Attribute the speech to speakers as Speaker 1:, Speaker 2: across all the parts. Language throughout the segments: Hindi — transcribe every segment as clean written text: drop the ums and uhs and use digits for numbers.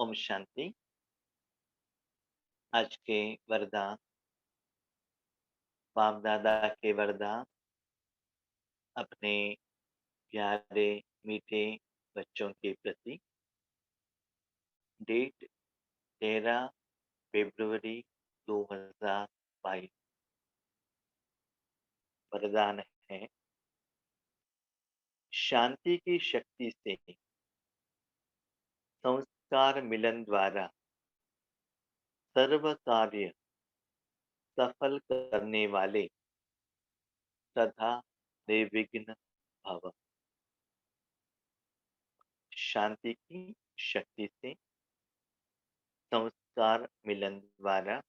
Speaker 1: ओम शांति। आज के वरदान बाप दादा के वरदान अपने प्यारे मीठे बच्चों के प्रति। डेट 13 फरवरी 2022। वरदान है, शांति की शक्ति से संस्कार मिलन द्वारा सर्व कार्य सफल करने वाले सदा निर्विघ्न भव। शांति की शक्ति से संस्कार मिलन द्वारा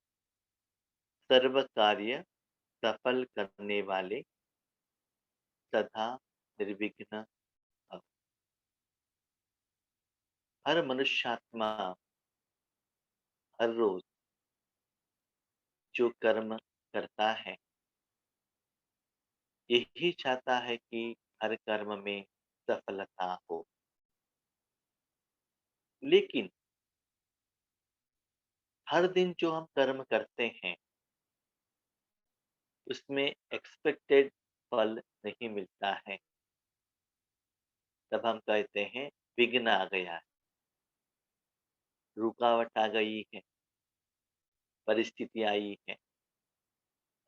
Speaker 1: सर्व कार्य सफल करने वाले सदा निर्विघ्न भव। हर मनुष्यात्मा हर रोज जो कर्म करता है, यही चाहता है कि हर कर्म में सफलता हो। लेकिन हर दिन जो हम कर्म करते हैं, उसमें एक्सपेक्टेड फल नहीं मिलता है। तब हम कहते हैं विघ्न आ गया है, रुकावट आ गई है, परिस्थिति आई है,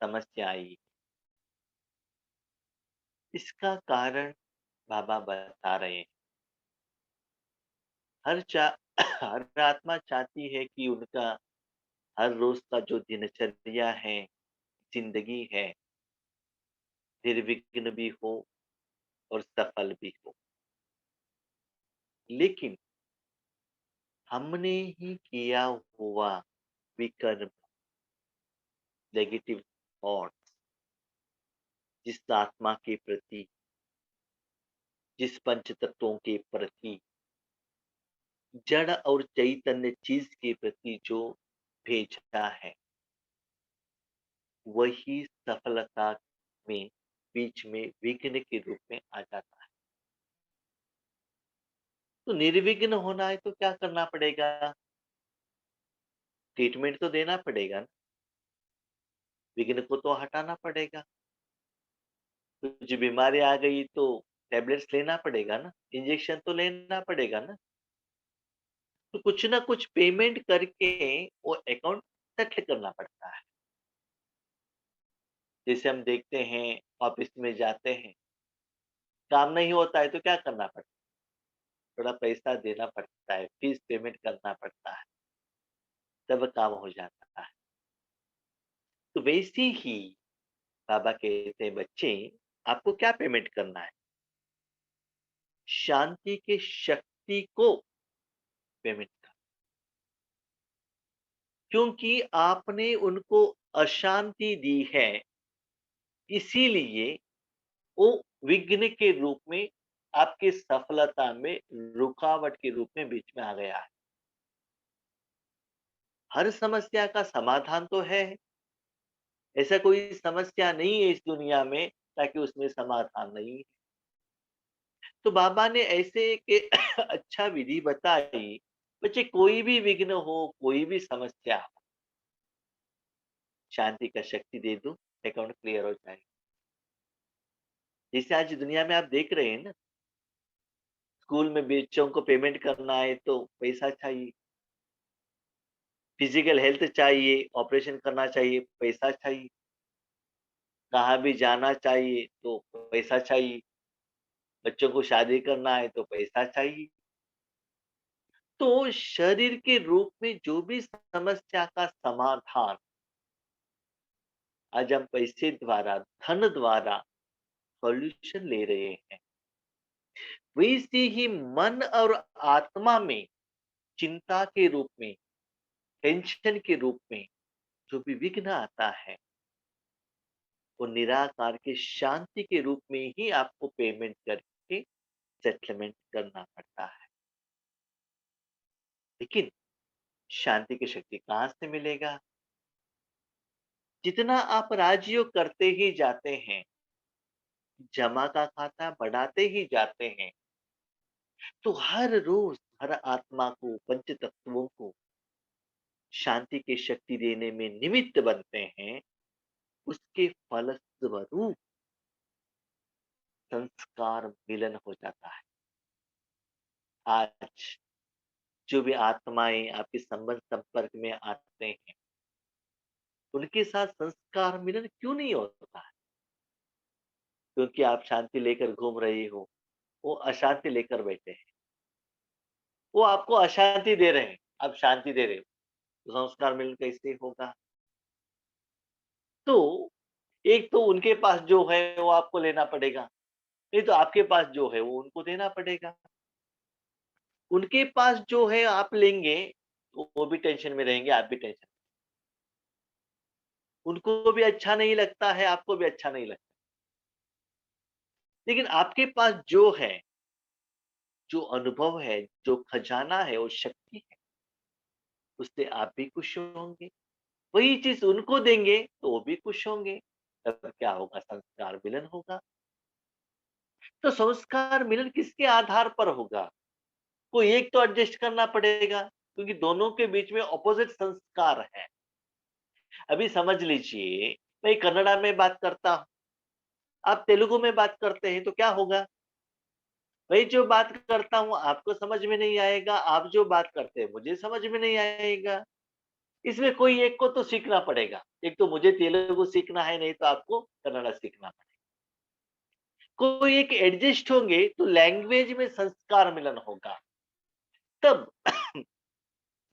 Speaker 1: समस्या आई है। इसका कारण बाबा बता रहे हैं। हर आत्मा चाहती है कि उनका हर रोज का जो दिनचर्या है, जिंदगी है, निर्विघ्न भी हो और सफल भी हो। लेकिन हमने ही किया हुआ विकर्म, नेगेटिव थॉट्स, जिस आत्मा के प्रति, जिस पंच तत्वों के प्रति, जड़ और चैतन्य चीज के प्रति जो भेजा है, वही सफलता में बीच में विघ्न के रूप में आ जाता है। तो निर्विघ्न होना है तो क्या करना पड़ेगा? ट्रीटमेंट तो देना पड़ेगा ना, विघ्न को तो हटाना पड़ेगा। कुछ बीमारी आ गई तो टैबलेट्स लेना पड़ेगा ना, इंजेक्शन तो लेना पड़ेगा ना। तो कुछ ना कुछ पेमेंट करके वो अकाउंट सेटल करना पड़ता है। जैसे हम देखते हैं, ऑफिस में जाते हैं, काम नहीं होता है तो क्या करना पड़ता है? थोड़ा पैसा देना पड़ता है, फीस पेमेंट करना पड़ता है, तब काम हो जाता है। तो वैसे ही बाबा कहते हैं, बच्चे आपको क्या पेमेंट करना है? शांति की शक्ति को पेमेंट करना। क्योंकि आपने उनको अशांति दी है, इसीलिए वो विघ्न के रूप में आपकी सफलता में रुकावट के रूप में बीच में आ गया है। हर समस्या का समाधान तो है। ऐसा कोई समस्या नहीं है इस दुनिया में ताकि उसमें समाधान नहीं है। तो बाबा ने ऐसे एक अच्छा विधि बताई, बच्चे कोई भी विघ्न हो, कोई भी समस्या हो, शांति का शक्ति दे दो, अकाउंट क्लियर हो जाएगा। जैसे आज दुनिया में आप देख रहे हैं ना, स्कूल में बच्चों को पेमेंट करना है तो पैसा चाहिए, फिजिकल हेल्थ चाहिए, ऑपरेशन करना चाहिए, पैसा चाहिए, कहाँ भी जाना चाहिए तो पैसा चाहिए, बच्चों को शादी करना है तो पैसा चाहिए। तो शरीर के रूप में जो भी समस्या का समाधान आज हम पैसे द्वारा, धन द्वारा सॉल्यूशन ले रहे हैं, वैसे ही मन और आत्मा में चिंता के रूप में, टेंशन के रूप में जो भी विघ्न आता है, वो निराकार के शांति के रूप में ही आपको पेमेंट करके सेटलमेंट करना पड़ता है। लेकिन शांति की शक्ति कहाँ से मिलेगा? जितना आप राजयोग करते ही जाते हैं, जमा का खाता बढ़ाते ही जाते हैं, तो हर रोज हर आत्मा को, पंच तत्वों को शांति की शक्ति देने में निमित्त बनते हैं, उसके फलस्वरूप संस्कार मिलन हो जाता है। आज जो भी आत्माएँ आपके संबंध संपर्क में आते हैं, उनके साथ संस्कार मिलन क्यों नहीं होता है? क्योंकि आप शांति लेकर घूम रहे हो, वो अशांति लेकर बैठे हैं। वो आपको अशांति दे रहे हैं, आप शांति दे रहे हो, तो संस्कार मिलन कैसे होगा? तो एक तो उनके पास जो है वो आपको लेना पड़ेगा, नहीं तो आपके पास जो है वो उनको देना पड़ेगा। उनके पास जो है आप लेंगे, तो वो भी टेंशन में रहेंगे, आप भी टेंशन। उनको भी अच्छा नहीं लगता है, आपको भी अच्छा नहीं लगता। लेकिन आपके पास जो है, जो अनुभव है, जो खजाना है, वो शक्ति है, उससे आप भी खुश होंगे। वही चीज़ उनको देंगे, तो वो भी खुश होंगे। तब क्या होगा? संस्कार मिलन होगा। तो संस्कार मिलन किसके आधार पर होगा? कोई एक तो एडजस्ट करना पड़ेगा, क्योंकि दोनों के बीच में अपोज़िट संस्कार है। अभी समझ लीजिए, मैं कन्नड़ा में बात करता हूँ, आप तेलुगु में बात करते हैं, तो क्या होगा? वही जो बात करता हूँ, आपको समझ में नहीं आएगा, आप जो बात करते हैं, मुझे समझ में नहीं आएगा। इसमें कोई एक को तो सीखना पड़ेगा। एक तो मुझे तेलुगु सीखना है, नहीं तो आपको कन्नड़ा सीखना पड़ेगा। कोई एक एडजस्ट होंगे, तो लैंग्वेज में संस्कार मिलन होगा। तब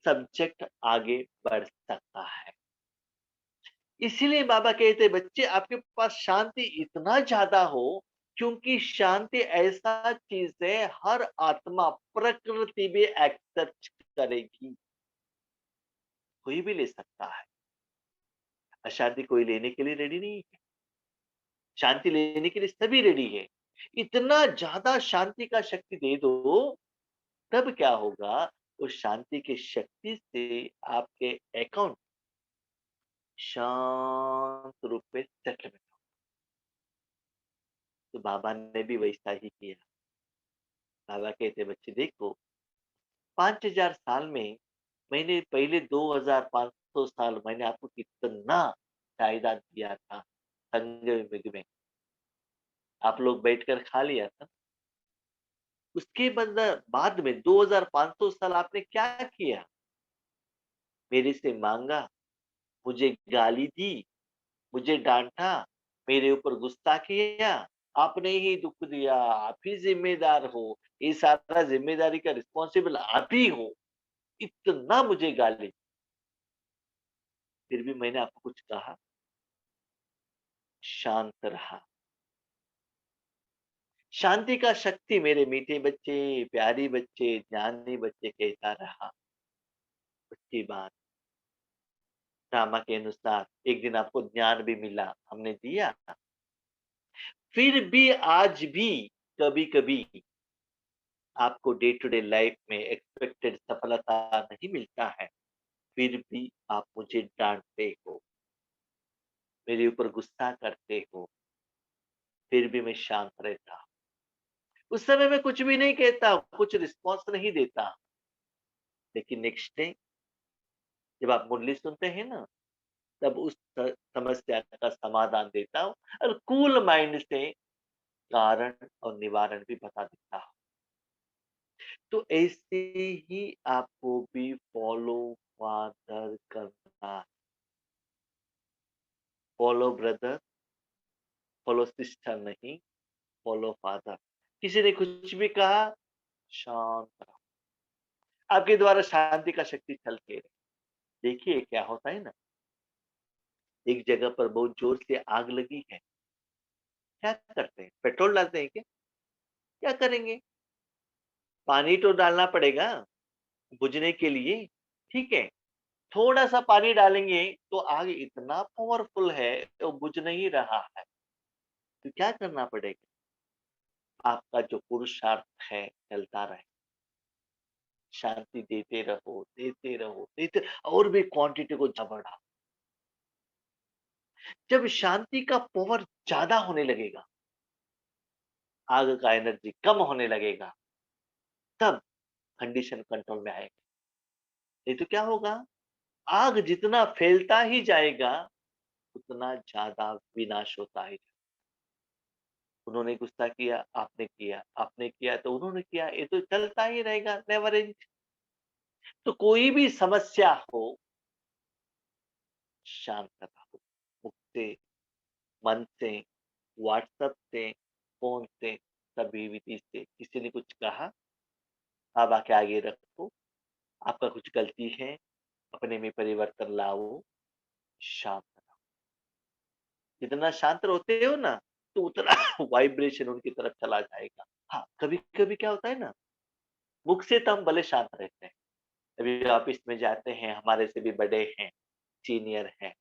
Speaker 1: सब्जेक्ट आगे बढ़ सकता है। इसीलिए बाबा कहते हैं, बच्चे आपके पास शांति इतना ज़्यादा हो, क्योंकि शांति ऐसा चीज़ है, हर आत्मा प्रकृति भी एक्सेप्ट करेगी। कोई भी ले सकता है। अशांति कोई लेने के लिए रेडी नहीं है। शांति लेने के लिए सभी रेडी है। इतना ज़्यादा शांति का शक्ति दे दो, तब क्या होगा? उस शांति की शक्ति से आपके अकाउंट शांत रूप में सेटलमेंट। तो बाबा ने भी वैसा ही किया। बाबा कहते, बच्चे देखो, 5000 साल में मैंने पहले 2500 साल मैंने आपको कितना जायदाद दिया था संग युग में। आप लोग बैठकर खा लिया था। उसके बाद में 2500 साल आपने क्या किया? मेरे से माँगा, मुझे गाली दी, मुझे डाँटा, मेरे ऊपर गुस्सा किया, आपने ही दुःख दिया, आप ही ज़िम्मेदार हो, ये सारा ज़िम्मेदारी का रिस्पॉन्सिबल आप ही हो। इतना मुझे गाली, फिर भी मैंने आपको कुछ कहा? शांत रहा। शांति का शक्ति मेरे मीठे बच्चे, प्यारी बच्चे, ज्ञानी बच्चे कहता रहा। उसके बाद ड्रामा के अनुसार एक दिन आपको ज्ञान भी मिला, हमने दिया। फिर भी आज भी कभी-कभी आपको डे टू डे लाइफ में एक्सपेक्टेड सफलता नहीं मिलता है, फिर भी आप मुझे डाँटते हो, मेरे ऊपर गुस्सा करते हो, फिर भी मैं शांत रहता हूँ। उस समय मैं कुछ भी नहीं कहता, कुछ रिस्पॉन्स नहीं देता, लेकिन नेक्स्ट डे जब आप मुरली सुनते हैं ना, तब उस समस्या का समाधान देता हूँ और कूल माइंड से कारण और निवारण भी बता देता हूँ। तो ऐसे ही आपको भी फॉलो फादर करना है। फॉलो ब्रदर, फॉलो सिस्टर नहीं, फॉलो फादर। किसी ने कुछ भी कहा, शांत रहो। आपके द्वारा शांति का शक्ति चलती रहे। देखिए क्या होता है ना, एक जगह पर बहुत जोर से आग लगी है। क्या करते हैं? पेट्रोल डालते हैं क्या? क्या करेंगे? पानी तो डालना पड़ेगा बुझने के लिए, ठीक है? थोड़ा-सा पानी डालेंगे तो आग इतना पावरफुल है, तो बुझ नहीं रहा है। तो क्या करना पड़ेगा? आपका जो पुरुषार्थ है चलता रहे। शांति देते रहो, देते रहो, देते और भी क्वांटिटी को बढ़ाओ। जब शांति का पावर ज़्यादा होने लगेगा, आग का एनर्जी कम होने लगेगा, तब कंडीशन कंट्रोल में आएगा। नहीं तो क्या होगा? आग जितना फैलता ही जाएगा, उतना ज़्यादा विनाश होता है। उन्होंने गुस्सा किया, आपने किया तो उन्होंने किया, ये तो चलता ही रहेगा, नेवर एंड। तो कोई भी समस्या हो, शांत रहो, मुख से, मन से, व्हाट्सएप से, फ़ोन से, सभी विधि से। किसी ने कुछ कहा, बाबा के आगे रखो, आपका कुछ गलती है, अपने में परिवर्तन लाओ, शांत रहो। जितना शांत रहते हो ना, तो उतना वाइब्रेशन उनकी तरफ चला जाएगा। हाँ, कभी-कभी क्या होता है ना, मुख से तो हम भले शांत रहते हैं। अभी ऑफिस में जाते हैं, हमारे से भी बड़े हैं, सीनियर हैं,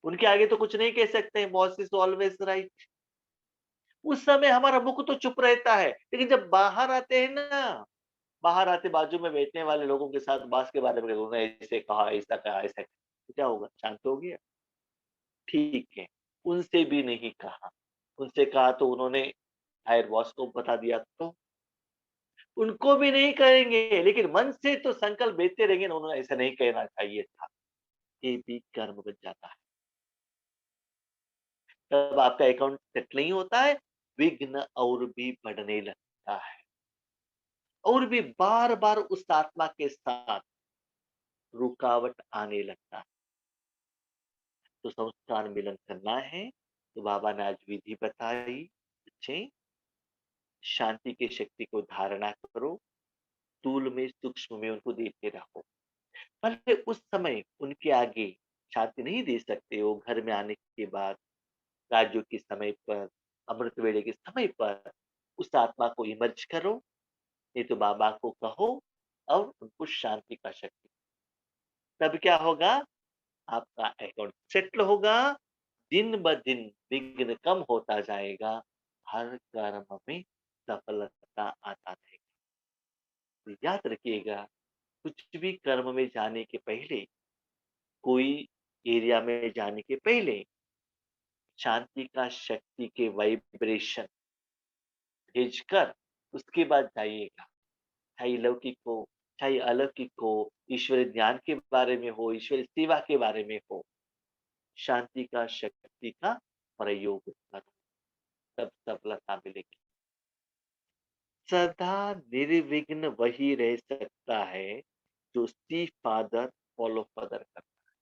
Speaker 1: उनके आगे तो कुछ नहीं कह सकते, बॉस इज़ ऑलवेज़ राइट। उस समय हमारा मुख तो चुप रहता है, लेकिन जब बाहर आते हैं ना, बाहर आते बाजू में बैठने वाले लोगों के साथ बॉस के बारे में उन्होंने ऐसे कहा, ऐसा कहा, ऐसा कहा, तो क्या होगा? शांत हो गया? ठीक है, उनसे भी नहीं कहा। उनसे कहा तो उन्होंने हायर बॉस को बता दिया तो उनको भी नहीं कहेंगे, लेकिन मन से तो संकल्प लेते रहेंगे ना, उन्होंने ऐसा नहीं कहना चाहिए था। ये भी कर्म बन जाता है। तब आपका अकाउंट सेट नहीं होता है, विघ्न और भी बढ़ने लगता है और भी बार-बार उस आत्मा के साथ रुकावट आने लगता है। तो संस्कार मिलन करना है, तो बाबा ने आज विधि बताई। बच्चे, शांति की शक्ति को धारणा करो, स्थूल में, सूक्ष्म में उनको देते रहो। भले उस समय उनके आगे शांति नहीं दे सकते हो, घर में आने के बाद, राज्यों के समय पर, अमृत वेले के समय पर उस आत्मा को इमर्ज करो, नहीं तो बाबा को कहो और उनको शांति का शक्ति। तब क्या होगा? आपका अकाउंट सेटल होगा, दिन ब दिन विघ्न कम होता जाएगा, हर कर्म में सफलता आता रहेगा। तो याद रखिएगा, कुछ भी कर्म में जाने के पहले, कोई एरिया में जाने के पहले, शांति का शक्ति के वाइब्रेशन भेजकर उसके बाद जाइएगा। चाहे लौकिक हो, चाहे अलौकिक हो, ईश्वरी ज्ञान के बारे में हो, ईश्वरी सेवा के बारे में हो, शांति का शक्ति का प्रयोग करो, तब सफलता मिलेगी। सदा निर्विघ्न वही रह सकता है जो सी फादर फॉलो फादर करता है।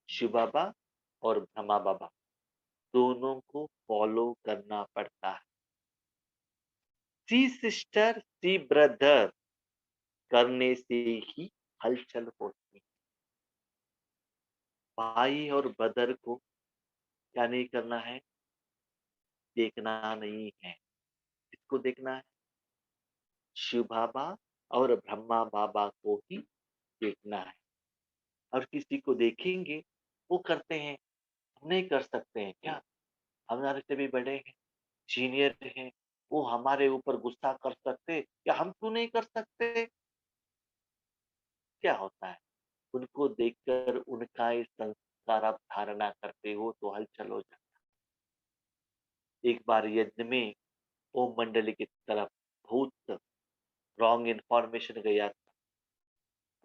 Speaker 1: शिव बाबा और ब्रह्मा बाबा दोनों को फॉलो करना पड़ता है। सी सिस्टर, सी ब्रदर करने से ही हलचल होती है। भाई और ब्रदर को क्या नहीं करना है? देखना नहीं है। किसको देखना है? शिव बाबा और ब्रह्मा बाबा को ही देखना है। और किसी को देखेंगे, वो करते हैं, हम नहीं कर सकते हैं क्या? हमारे से भी बड़े हैं, सीनियर हैं, वो हमारे ऊपर गुस्सा कर सकते, क्या हम क्यों नहीं कर सकते? क्या होता है? उनको देखकर उनका ये संस्कार आप धारणा करते हो तो हलचल हो जाता है। एक बार यज्ञ में ओम मंडली की तरफ बहुत रॉन्ग इन्फॉर्मेशन गया था।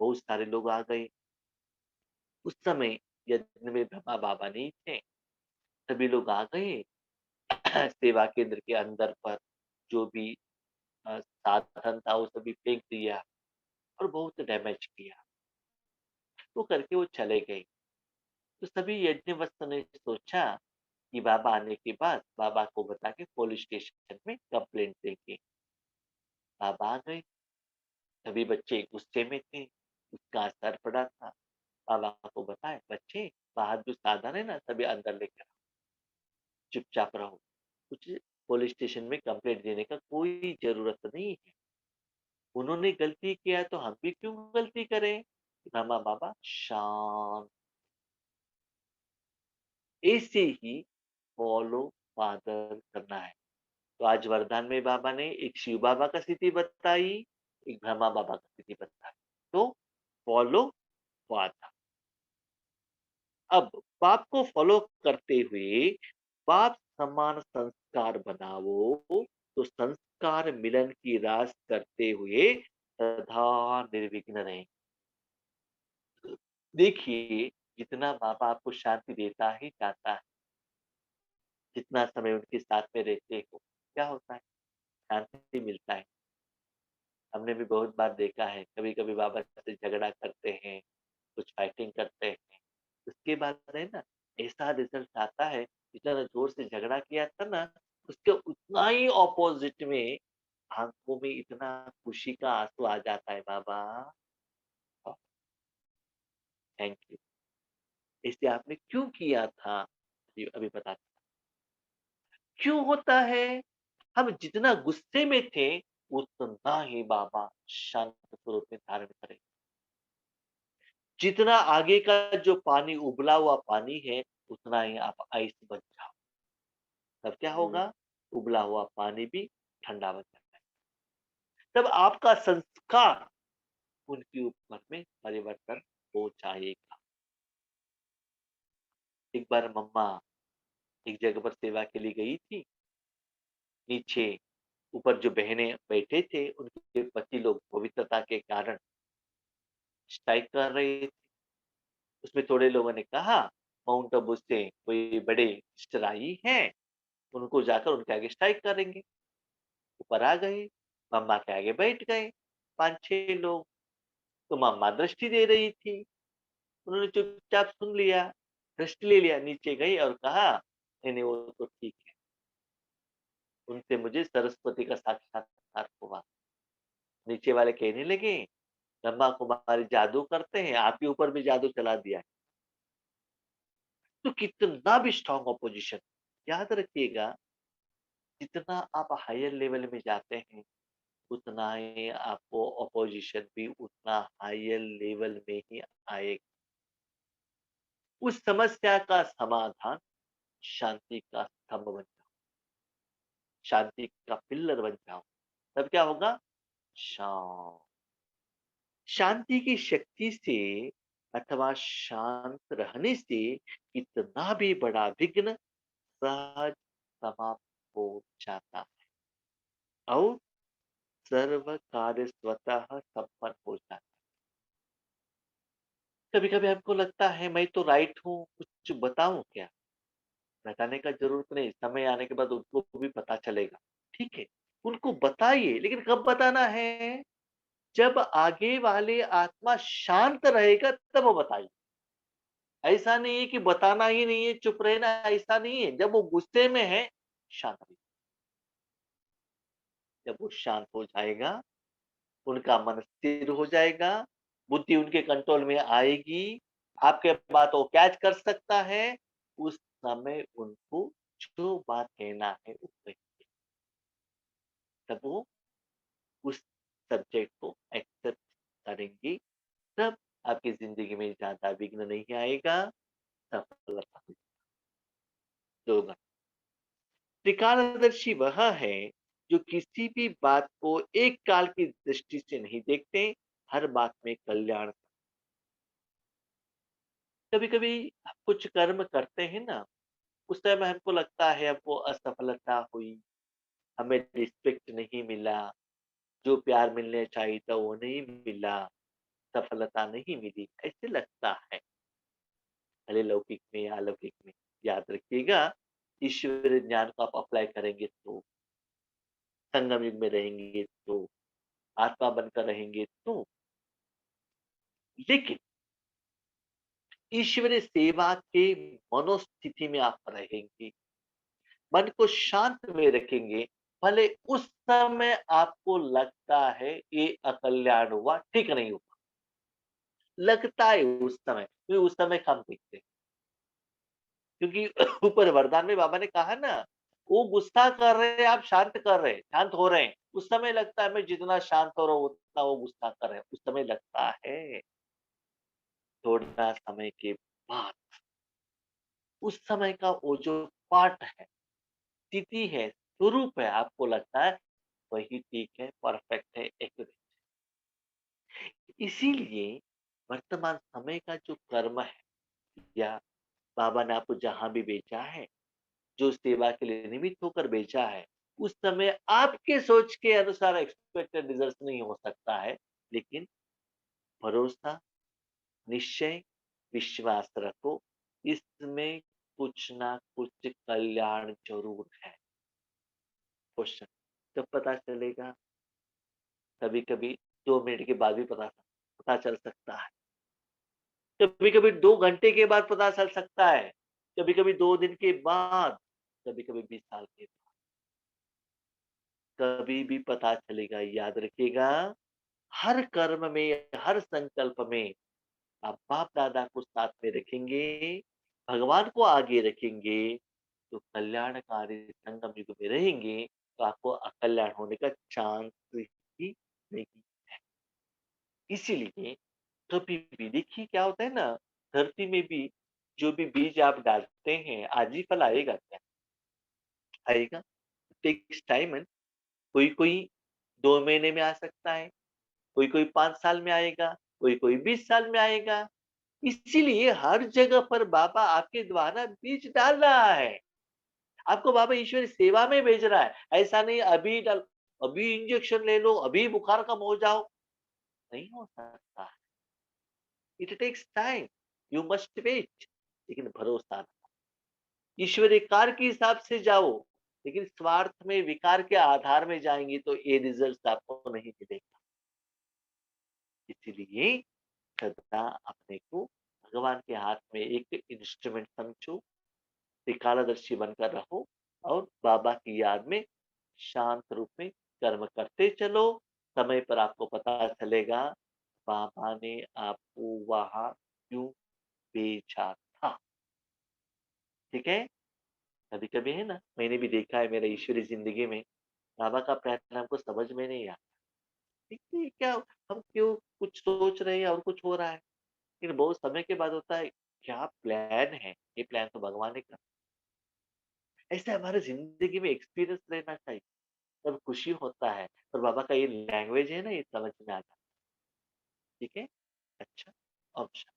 Speaker 1: बहुत सारे लोग आ गए। उस समय यज्ञ में ब्रह्मा बाबा नहीं थे। सभी लोग आ गए सेवा केंद्र के अंदर पर जो भी साधन था वो सभी फेंक दिया और बहुत डैमेज किया। वो करके वो चले गए। तो सभी यज्ञवत्स ने सोचा कि बाबा आने के बाद बाबा को बता के पुलिस स्टेशन में कंप्लेंट देंगे। बाबा आ गए, सभी बच्चे गुस्से में थे, उसका असर पड़ा था। बाबा को बताए, बच्चे बाहर जो साधन है ना सभी अंदर लेकर आओ, चुपचाप रहो। कुछ पुलिस स्टेशन में कंप्लेंट देने का कोई जरूरत नहीं है। उन्होंने गलती किया तो हम भी क्यों गलती करें? ब्रह्मा बाबा शांत, ऐसे ही फॉलो फादर करना है। तो आज वरदान में बाबा ने एक शिव बाबा का स्थिति बताई, एक ब्रह्मा बाबा का स्थिति बताई। तो फॉलो फादर। अब बाप को फॉलो करते हुए बाप समान संस्कार बनाओ, तो संस्कार मिलन की रास करते हुए सदा निर्विघ्न रहें। देखिए, जितना बाबा आपको शांति देता ही जाता है, जितना समय उनके साथ में रहते हो, क्या होता है? शांति मिलता है। हमने भी बहुत बार देखा है, कभी-कभी बाबा से झगड़ा करते हैं, कुछ फाइटिंग करते हैं। उसके बाद है ना, ऐसा रिज़ल्ट आता है, जितना ज़ोर से झगड़ा किया था ना, उसके उतना ही ऑपोज़िट में आँखों में इतना खुशी का आँसू आ जाता है, बाबा थैंक यू। ऐसे आपने क्यों किया था? जी, अभी बताता हूँ। क्यों होता है? हम जितना गुस्से में थे, उतना ही बाबा शांत स्वरूप में धारण करें। जितना आगे का जो पानी उबला हुआ पानी है, उतना ही आप आइस बन जाओ। तब क्या होगा? उबला हुआ पानी भी ठंडा बन जाता है। तब आपका संस्कार उनके ऊपर में परिवर्तन हो जाएगा। एक बार मम्मा एक जगह पर सेवा के लिए गई थी। नीचे ऊपर जो बहनें बैठे थे, उनके पति लोग पवित्रता के कारण स्ट्राइक कर रहे थे। उसमें थोड़े लोगों ने कहा, माउंट आबू से कोई बड़े सिस्टर आई हैं, उनको जाकर उनके आगे स्ट्राइक करेंगे। ऊपर आ गए, मम्मा के आगे बैठ गए 5-6 लोग। तो मम्मा दृष्टि दे रही थी, उन्होंने चुपचाप सुन लिया, दृष्टि ले लिया, नीचे गई और कहा, नहीं, नहीं वो तो ठीक है, उनसे मुझे सरस्वती का साक्षात्कार हुआ। नीचे वाले कहने लगे, ब्रह्मा कुमारी जादू करते हैं, आपके ऊपर भी जादू चला दिया है। तो कितना भी स्ट्रॉन्ग अपोजिशन, याद रखिएगा, जितना आप हायर लेवल में जाते हैं, उतना ही आपको अपोजिशन भी उतना हायर लेवल में ही आएगा। उस समस्या का समाधान शांति का स्तंभ बन जाओ, शांति का पिल्लर बन जाओ, तब क्या होगा? शांत। शांति की शक्ति से अथवा शांत रहने से कितना भी बड़ा विघ्न सहज समाप्त हो जाता है और सर्व कार्य स्वतः संपन्न हो जाता है। कभी-कभी हमको लगता है मैं तो राइट हूँ, कुछ बताऊँ क्या? बताने का ज़रूरत नहीं, समय आने के बाद उनको भी पता चलेगा, ठीक है? उनको बताइए, लेकिन कब बताना है? जब आगे वाले आत्मा शांत रहेगा तब वो बताइए। ऐसा नहीं है कि बताना ही नहीं है, चुप रहना, ऐसा नहीं है। जब वो गुस्से में है, शांत रहिए। जब वो शांत हो जाएगा, उनका मन स्थिर हो जाएगा, बुद्धि उनके कंट्रोल में आएगी, आपके बात वो कैच कर सकता है, उस समय उनको जो बात कहना है वो कहिए। तब वो उस सब्जेक्ट को एक्सेप्ट करेंगे, तब आपकी ज़िंदगी में ज़्यादा विघ्न नहीं आएगा, सफलता होगा। त्रिकालदर्शी वह है जो किसी भी बात को एक काल की दृष्टि से नहीं देखते, हर बात में कल्याण। कभी-कभी कुछ कर्म करते हैं ना, उस समय हमको लगता है हमको असफलता हुई, हमें रिस्पेक्ट नहीं मिला, जो प्यार मिलने चाहिए था वो नहीं मिला, सफलता नहीं मिली, ऐसे लगता है। भले लौकिक में या अलौकिक में। याद रखिएगा, ईश्वरीय ज्ञान को आप अप्लाई करेंगे तो, संगम युग में रहेंगे तो, आत्मा बनकर रहेंगे तो, लेकिन ईश्वरीय सेवा के मनोस्थिति में आप रहेंगे, मन को शांत में रखेंगे, भले उस समय आपको लगता है ये अकल्याण हुआ, ठीक नहीं हुआ, लगता है उस समय, क्योंकि उस समय कम दिखते हैं। क्योंकि ऊपर वरदान में बाबा ने कहा ना, वो गुस्सा कर रहे हैं, आप शांत कर रहे हैं, शांत हो रहे हैं। उस समय लगता है मैं जितना शांत हो रहा हूँ, उतना वो गुस्सा कर रहे हैं। उस समय लगता है, थोड़ा समय के बाद उस समय का वो जो पार्ट है, स्थिति है, स्वरूप है, आपको लगता है वही ठीक है, परफेक्ट है, एक्यूरेट। इसीलिए वर्तमान समय का जो कर्म है, या बाबा ने आपको जहाँ भी भेजा है, जो सेवा के लिए निमित्त होकर भेजा है, उस समय आपके सोच के अनुसार एक्सपेक्टेड रिजल्ट नहीं हो सकता है, लेकिन भरोसा, निश्चय, विश्वास रखो, इसमें कुछ ना कुछ कल्याण ज़रूर है। क्वेश्चन कब पता चलेगा? कभी-कभी 2 मिनट के बाद भी पता चल सकता है। कभी-कभी 2 घंटे के बाद पता चल सकता है, कभी-कभी 2 दिन के बाद, कभी-कभी 20 साल के बाद, कभी भी पता चलेगा। याद रखिएगा, हर कर्म में, हर संकल्प में आप बाप-दादा को साथ में रखेंगे, भगवान को आगे रखेंगे, तो कल्याणकारी संगम युग में रहेंगे, तो आपको अकल्याण होने का चांस ही नहीं। इसीलिए कभी भी देखिए क्या होता है ना, धरती में भी जो भी बीज आप डालते हैं, आज ही फल आएगा क्या? आएगा? टेक्स टाइम है। कोई-कोई 2 महीने में आ सकता है, कोई-कोई 5 साल में आएगा, कोई-कोई 20 साल में आएगा। इसीलिए हर जगह पर बाबा आपके द्वारा बीज डाल रहा है। आपको बाबा ईश्वर सेवा में भेज रहा है। ऐसा नहीं अभी इंजेक्शन ले लो, अभी बुखार कम हो जाओ, नहीं हो सकता। It takes time, you must wait, लेकिन भरोसा रखो। ईश्वरीय कार्य के हिसाब से जाओ, लेकिन स्वार्थ में विकार के आधार में जाएंगे तो ये रिजल्ट आपको नहीं मिलेगा। इसीलिए सदा अपने को भगवान के हाथ में एक इंस्ट्रूमेंट समझो, त्रिकालदर्शी बनकर रहो और बाबा की याद में शांत रूप में कर्म करते चलो। समय पर आपको पता चलेगा बाबा ने आपको वहां क्यों भेजा था। ठीक है? कभी कभी है ना, मैंने भी देखा है मेरा ईश्वरी जिंदगी में, बाबा का प्लान हमको समझ में नहीं आता। ठीक है, क्या हम क्यों कुछ सोच रहे हैं और कुछ हो रहा है, लेकिन बहुत समय के बाद होता है क्या प्लान है, ये प्लान तो भगवान ने करा। ऐसे हमारे ज़िंदगी में एक्सपीरियंस रहना चाहिए, तब खुशी होता है और बाबा का ये लैंग्वेज है ना, ये समझ में आता है। ठीक है? अच्छा, अच्छा।